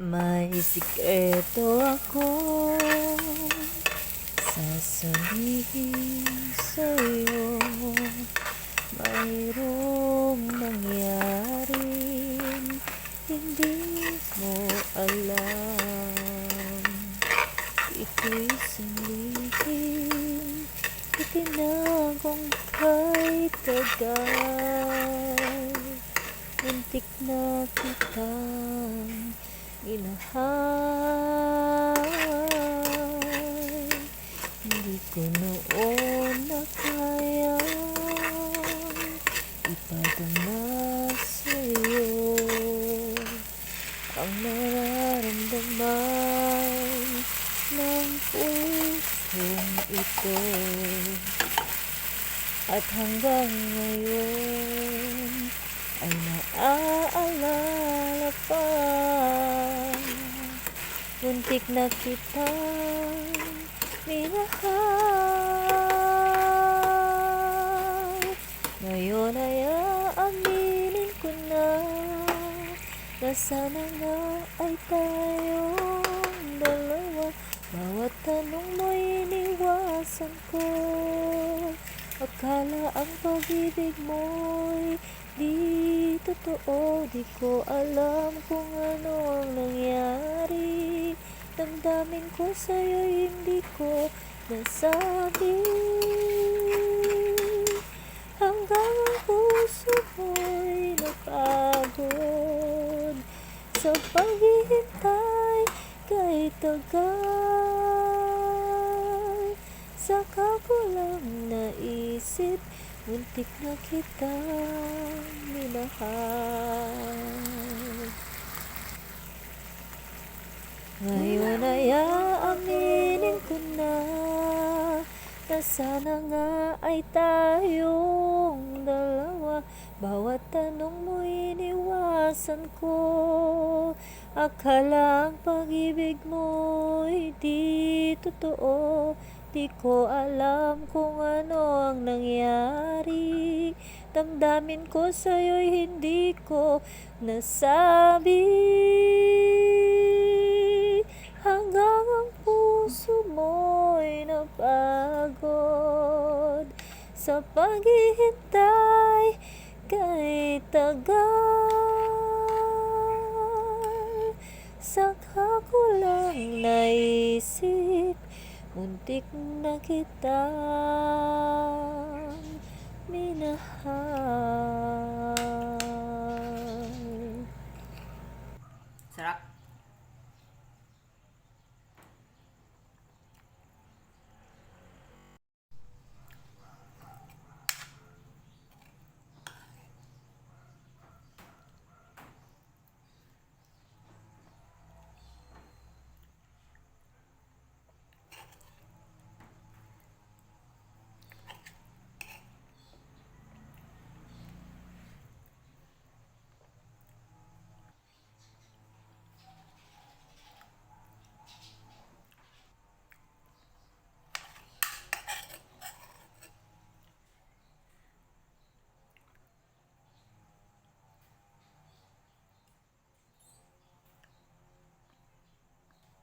May sikreto ako sasabihin sa'yo. Mayroong nangyaring hindi mo alam. Ito'y sandihin, itinagong kay tagal. Muntik na kitang minahal. Hindi ko noon na kayang ipadama sa'yo ang nararamdaman ng pusong ito. At hanggang ngayon ay naaalala pa. Muntik na kitang minahal. Ngayon ay aaminin ko na sana nga ay tayong dalawa. Bawat tanong mo'y iniwasan ko. Akala ang pag-ibig mo'y di totoo. Di ko alam kung ano ang nangyari. Damdamin ko sa'yo'y hindi ko nasabi. Hanggang ang puso ko'y napagod sa paghihintay kay tagal. Saka ko lang naisip, muntik na kitang minahal. Ngayon ay aaminin ko na sana nga ay tayong dalawa. Bawat tanong mo iniwasan ko. Akala ang pag-ibig mo'y di totoo. Di ko alam kung ano ang nangyari. Damdamin ko sa'yo'y hindi ko nasabi. Hanggang ang puso mo'y napagod sa paghihintay kay tagal. Saka ko lang naisip, muntik na kitang minahal. Sarap.